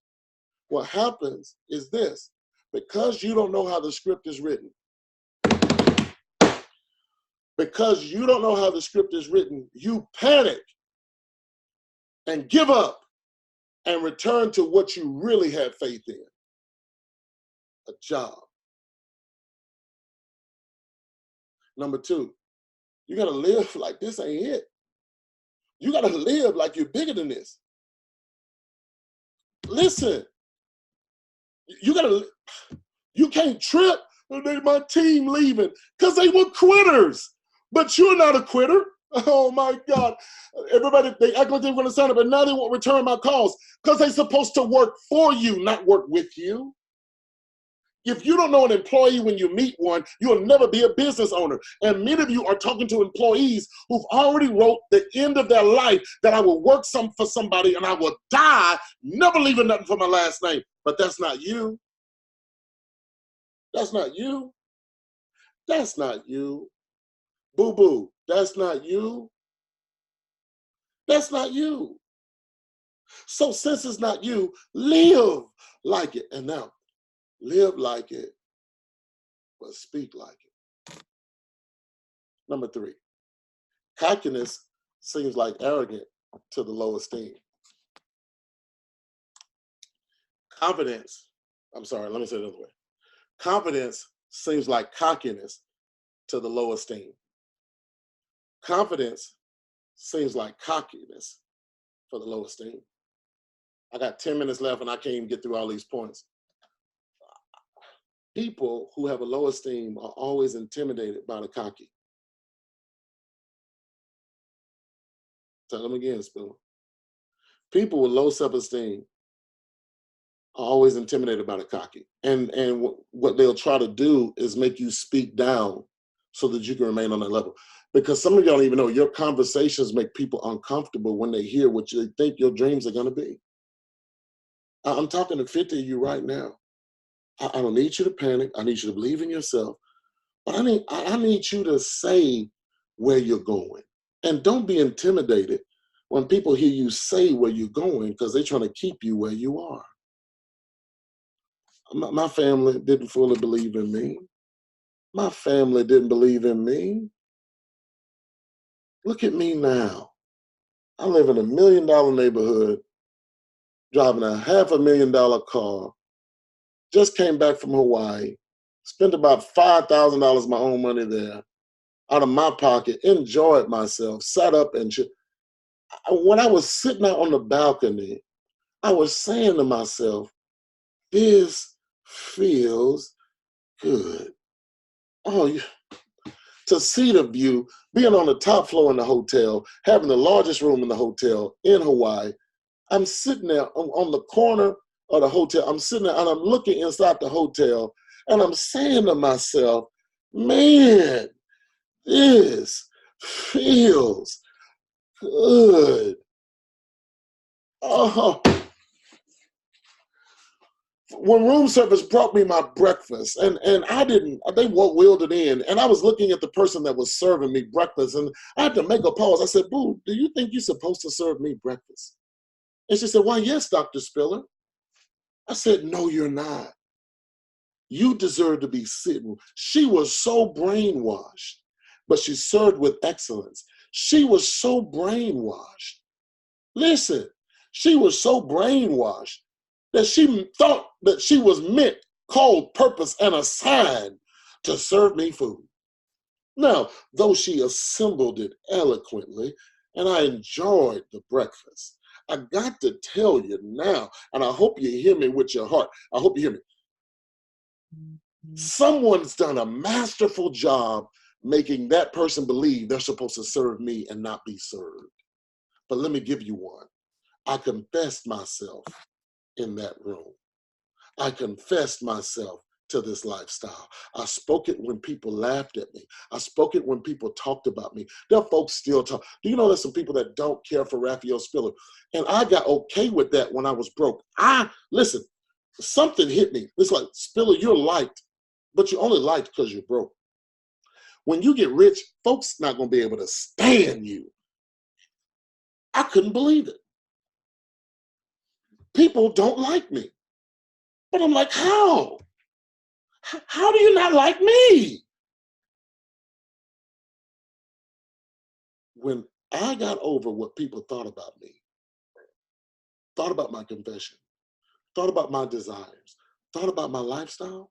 What happens is this. Because you don't know how the script is written, you panic and give up and return to what you really had faith in, a job. Number two, you got to live like this ain't it. You got to live like you're bigger than this. Listen, you can't trip. My team leaving because they were quitters. But you're not a quitter. Oh my God. Everybody, they act like they were going to sign up, but now they won't return my calls because they're supposed to work for you, not work with you. If you don't know an employee when you meet one, you'll never be a business owner. And many of you are talking to employees who've already wrote the end of their life that I will work for somebody and I will die, never leaving nothing for my last name. But that's not you. That's not you. That's not you. Boo-boo, that's not you. That's not you. So since it's not you, live like it. And now, live like it, but speak like it. Number three, cockiness seems like arrogant to the low esteem. Confidence seems like cockiness to the low esteem. Confidence seems like cockiness for the low esteem. I got 10 minutes left and I can't even get through all these points. People who have a low esteem are always intimidated by the cocky. Tell them again, Spoon. People with low self-esteem are always intimidated by the cocky. And what they'll try to do is make you speak down so that you can remain on that level. Because some of y'all don't even know your conversations make people uncomfortable when they hear what you think your dreams are going to be. I'm talking to 50 of you right now. I don't need you to panic. I need you to believe in yourself. But I need you to say where you're going. And don't be intimidated when people hear you say where you're going because they're trying to keep you where you are. My family didn't fully believe in me. My family didn't believe in me. Look at me now. I live in $1 million neighborhood, driving a $500,000 car, just came back from Hawaii, spent about $5,000 of my own money there, out of my pocket, enjoyed myself, sat up and when I was sitting out on the balcony, I was saying to myself, this feels good. Oh, to see the view, being on the top floor in the hotel, having the largest room in the hotel in Hawaii. I'm sitting there on the corner of the hotel. I'm sitting there and I'm looking inside the hotel and I'm saying to myself, man, this feels good. Oh, when room service brought me my breakfast, and they wheeled it in, and I was looking at the person that was serving me breakfast, and I had to make a pause. I said, boo, do you think you're supposed to serve me breakfast? And she said, why, yes, Dr. Spiller. I said, no, you're not. You deserve to be sitting. She was so brainwashed, but she served with excellence. She was so brainwashed. Listen, she was so brainwashed that she thought that she was meant, called, purpose, and assigned to serve me food. Now, though she assembled it eloquently, and I enjoyed the breakfast, I got to tell you now, and I hope you hear me with your heart. I hope you hear me. Someone's done a masterful job making that person believe they're supposed to serve me and not be served. But let me give you one. I confessed myself in that room. I confessed myself to this lifestyle. I spoke it when people laughed at me. I spoke it when people talked about me. There are folks still talk. Do you know there's some people that don't care for Raphael Spiller? And I got okay with that when I was broke. Listen, something hit me. It's like, Spiller, you're liked, but you're only liked because you're broke. When you get rich, folks not going to be able to stand you. I couldn't believe it. People don't like me. But I'm like, how? How do you not like me? When I got over what people thought about me, thought about my confession, thought about my desires, thought about my lifestyle,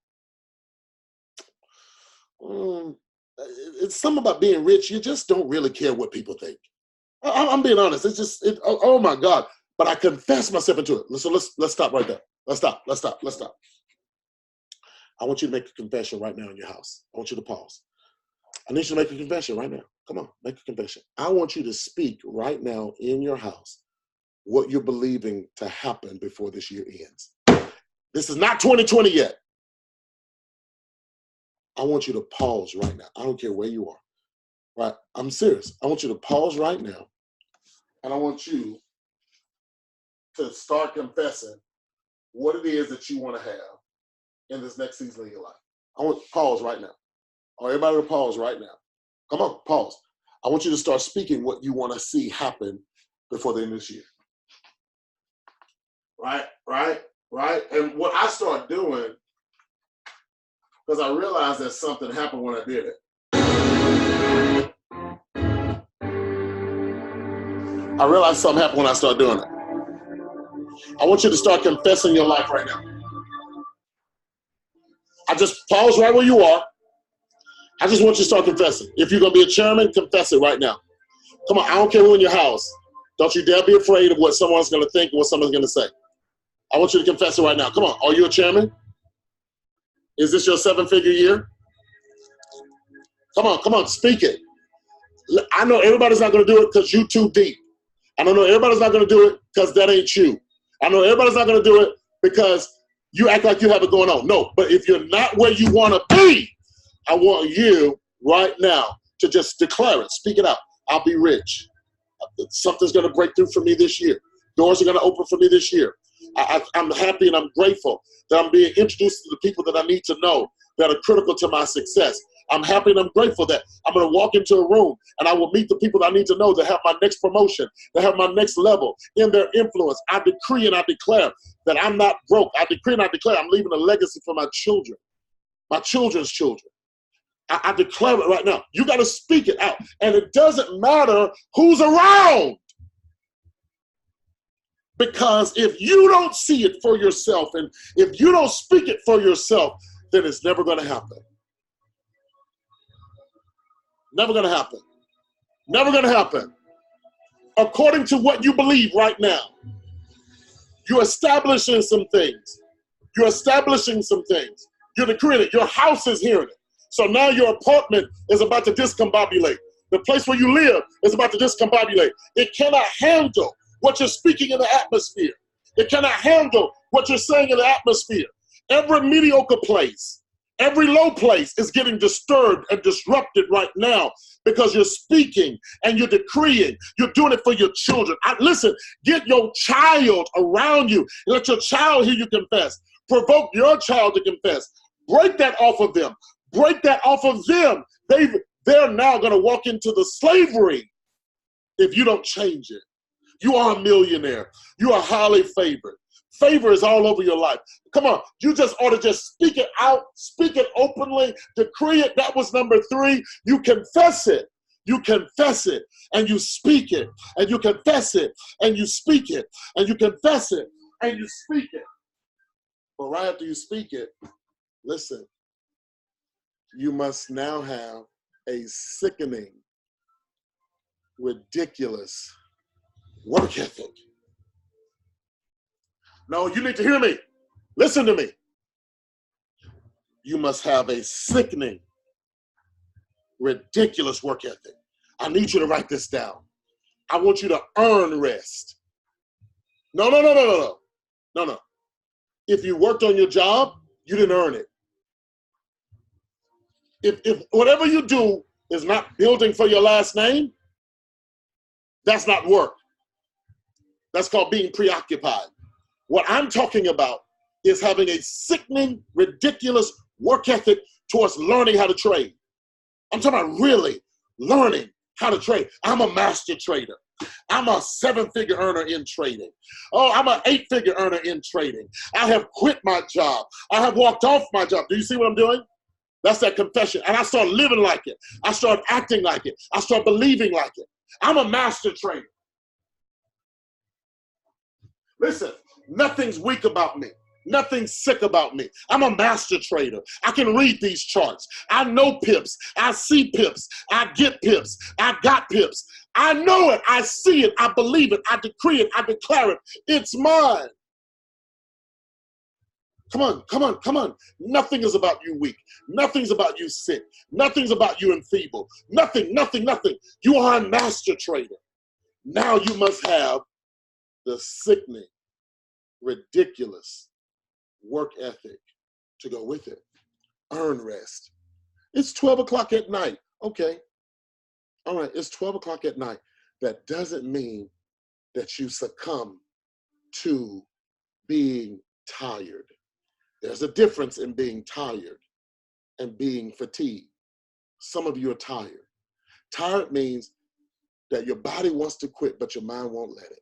it's something about being rich. You just don't really care what people think. I'm being honest. It's just, oh my God. But I confessed myself into it. So let's stop right there. Let's stop. I want you to make a confession right now in your house. I want you to pause. I need you to make a confession right now. Come on, make a confession. I want you to speak right now in your house what you're believing to happen before this year ends. This is not 2020 yet. I want you to pause right now. I don't care where you are. Right? I'm serious. I want you to pause right now. And I want you to start confessing what it is that you want to have in this next season of your life. I want to pause right now. I want everybody to pause right now. Come on, pause. I want you to start speaking what you want to see happen before the end of this year. Right? And what I start doing, because I realized that something happened when I did it. I realized something happened when I started doing it. I want you to start confessing your life right now. I just pause right where you are. I just want you to start confessing. If you're going to be a chairman, confess it right now. Come on, I don't care who in your house. Don't you dare be afraid of what someone's going to think or what someone's going to say. I want you to confess it right now. Come on, are you a chairman? Is this your 7-figure year? Come on, speak it. I know everybody's not going to do it because you're too deep. I don't know everybody's not going to do it because that ain't you. I know everybody's not going to do it because you act like you have it going on. No, but if you're not where you want to be, I want you right now to just declare it, speak it out. I'll be rich. Something's going to break through for me this year. Doors are going to open for me this year. I'm happy and I'm grateful that I'm being introduced to the people that I need to know that are critical to my success. I'm happy and I'm grateful that I'm going to walk into a room and I will meet the people that I need to know that have my next promotion, that have my next level in their influence. I decree and I declare that I'm not broke. I decree and I declare I'm leaving a legacy for my children, my children's children. I declare it right now. You got to speak it out. And it doesn't matter who's around. Because if you don't see it for yourself and if you don't speak it for yourself, then it's never going to happen. Never going to happen. Never going to happen. According to what you believe right now, you're establishing some things. You're establishing some things. You're decreeing it. Your house is hearing it. So now your apartment is about to discombobulate. The place where you live is about to discombobulate. It cannot handle what you're speaking in the atmosphere. It cannot handle what you're saying in the atmosphere. Every mediocre place, every low place is getting disturbed and disrupted right now because you're speaking and you're decreeing. You're doing it for your children. Listen, get your child around you. Let your child hear you confess. Provoke your child to confess. Break that off of them. Break that off of them. They're now going to walk into the slavery if you don't change it. You are a millionaire. You are highly favored. Favor is all over your life. Come on, you just ought to just speak it out, speak it openly, decree it. That was number 3. You confess it. You confess it and you speak it, and you confess it and you speak it, and you confess it and you speak it. But right after you speak it, listen, you must now have a sickening, ridiculous work ethic. No, you need to hear me. Listen to me. You must have a sickening, ridiculous work ethic. I need you to write this down. I want you to earn rest. No. If you worked on your job, you didn't earn it. If whatever you do is not building for your last name, that's not work. That's called being preoccupied. What I'm talking about is having a sickening, ridiculous work ethic towards learning how to trade. I'm talking about really learning how to trade. I'm a master trader. I'm a 7-figure earner in trading. Oh, I'm an 8-figure earner in trading. I have quit my job. I have walked off my job. Do you see what I'm doing? That's that confession. And I start living like it. I start acting like it. I start believing like it. I'm a master trader. Listen, nothing's weak about me. Nothing's sick about me. I'm a master trader. I can read these charts. I know pips. I see pips. I get pips. I got pips. I know it. I see it. I believe it. I decree it. I declare it. It's mine. Come on. Nothing is about you weak. Nothing's about you sick. Nothing's about you enfeebled. Nothing. You are a master trader. Now you must have the sickening, ridiculous work ethic to go with it. Earn rest. It's 12 o'clock at night. Okay. All right, it's 12 o'clock at night. That doesn't mean that you succumb to being tired. There's a difference in being tired and being fatigued. Some of you are tired. Tired means that your body wants to quit, but your mind won't let it.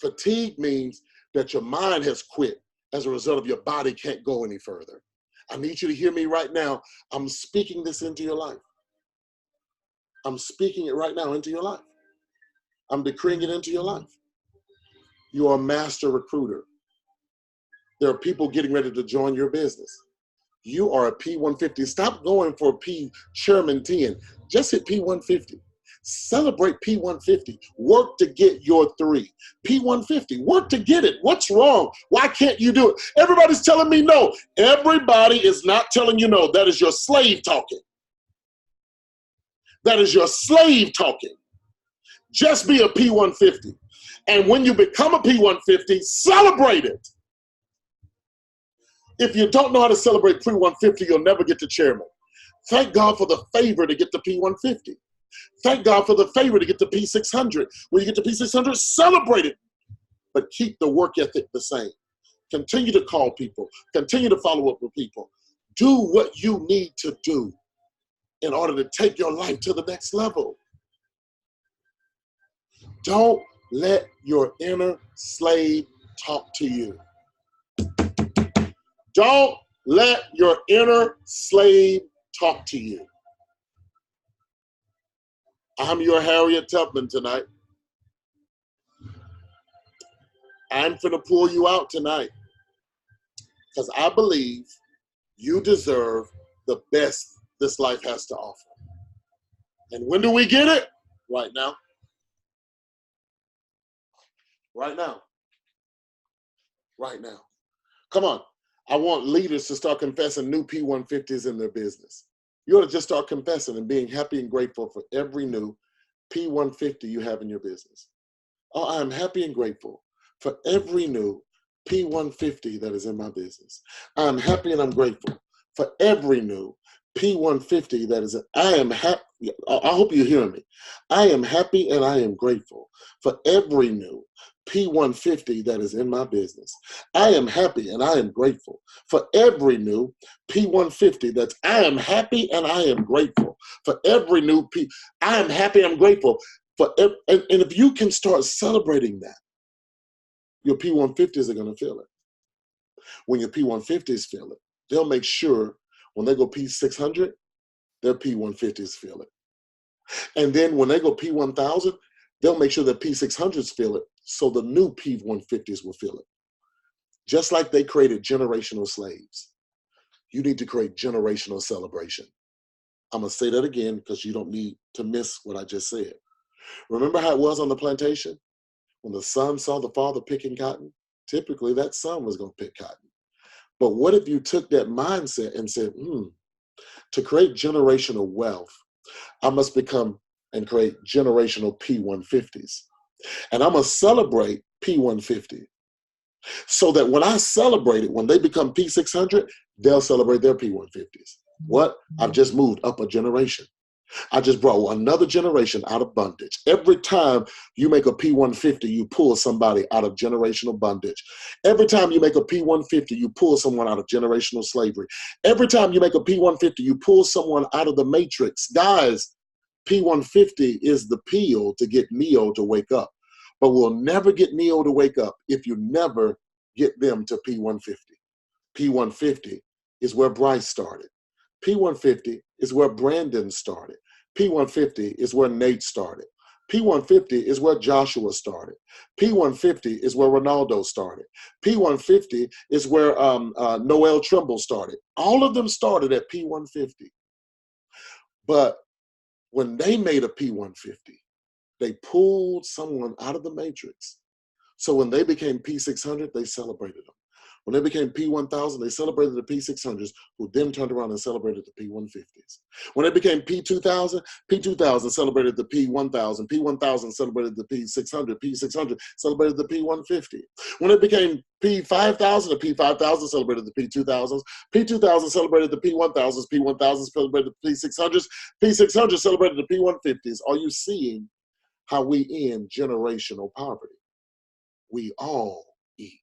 Fatigue means that your mind has quit as a result of your body can't go any further. I need you to hear me right now. I'm speaking this into your life. I'm speaking it right now into your life. I'm decreeing it into your life. You are a master recruiter. There are people getting ready to join your business. You are a P150. Stop going for P Chairman 10. Just hit P150. Celebrate P150. Work to get your 3. P150. Work to get it. What's wrong? Why can't you do it? Everybody's telling me no. Everybody is not telling you no. That is your slave talking. That is your slave talking. Just be a P150. And when you become a P150, celebrate it. If you don't know how to celebrate P150, you'll never get to chairman. Thank God for the favor to get to P150. Thank God for the favor to get to P600. When you get to P600, celebrate it. But keep the work ethic the same. Continue to call people. Continue to follow up with people. Do what you need to do in order to take your life to the next level. Don't let your inner slave talk to you. Don't let your inner slave talk to you. I'm your Harriet Tubman tonight. I'm finna pull you out tonight because I believe you deserve the best this life has to offer. And when do we get it? Right now. Right now. Right now. Come on. I want leaders to start confessing new P150s in their business. You ought to just start confessing and being happy and grateful for every new P150 you have in your business. Oh, I am happy and grateful for every new P150 that is in my business. I'm happy and I'm grateful for every new P150 that is, I am happy. I hope you're hearing me. I am happy and I am grateful for every new P150 that is in my business. I am happy and I am grateful for every new P150 that's, I am happy and I am grateful for every new I am happy, I'm grateful for, and if you can start celebrating that, your P150s are going to feel it. When your P150s feel it, they'll make sure when they go P600, their P150s feel it. And then when they go P1000, they'll make sure that P600s feel it, so the new P150s will feel it. Just like they created generational slaves, you need to create generational celebration. I'm going to say that again because you don't need to miss what I just said. Remember how it was on the plantation? When the son saw the father picking cotton, typically that son was going to pick cotton. But what if you took that mindset and said, to create generational wealth, I must become and create generational P150s. And I'm going to celebrate P150 so that when I celebrate it, when they become P600, they'll celebrate their P150s. What? I've just moved up a generation. I just brought another generation out of bondage. Every time you make a P150, you pull somebody out of generational bondage. Every time you make a P150, you pull someone out of generational slavery. Every time you make a P150, you pull someone out of the matrix. Guys, P150 is the pill to get Neo to wake up. But we'll never get Neo to wake up if you never get them to P150. P150 is where Bryce started. P150 is where Brandon started. P150 is where Nate started. P150 is where Joshua started. P150 is where Ronaldo started. P150 is where Noel Trimble started. All of them started at P150. But when they made a P150, they pulled someone out of the matrix. So when they became P600, they celebrated them. When they became P1000, they celebrated the P600s, who then turned around and celebrated the P150s. When they became P2000, P2000 celebrated the P1000, P1000 celebrated the P600, P600 celebrated the P150. When it became P5000, the P5000 celebrated the P2000s, P2000 celebrated the P1000s, P1000 celebrated the P600s, P600 celebrated the P150s. Are you seeing how we end generational poverty? We all eat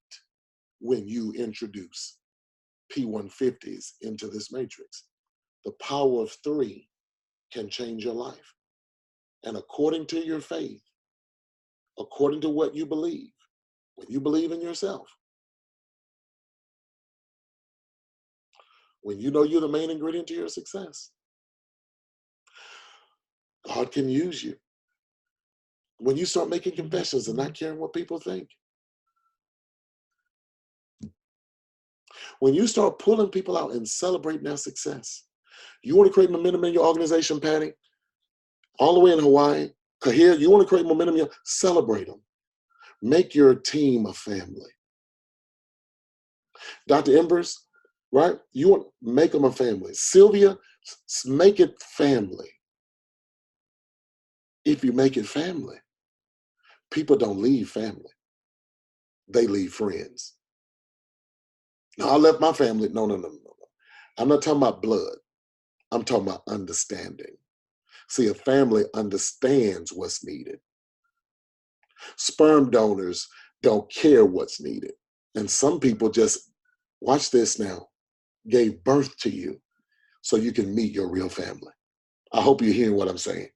when you introduce P150s into this matrix. The power of 3 can change your life. And according to your faith, according to what you believe, when you believe in yourself, when you know you're the main ingredient to your success, God can use you. When you start making confessions and not caring what people think, when you start pulling people out and celebrating their success, you want to create momentum in your organization, Patty, all the way in Hawaii, Kahir, you want to create momentum, celebrate them. Make your team a family. Dr. Embers, right? You want to make them a family. Sylvia, make it family. If you make it family, people don't leave family. They leave friends. No, I left my family. No. I'm not talking about blood. I'm talking about understanding. See, a family understands what's needed. Sperm donors don't care what's needed. And some people just, watch this now, gave birth to you so you can meet your real family. I hope you're hearing what I'm saying.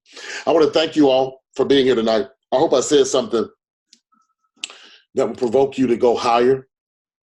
I want to thank you all for being here tonight. I hope I said something that will provoke you to go higher.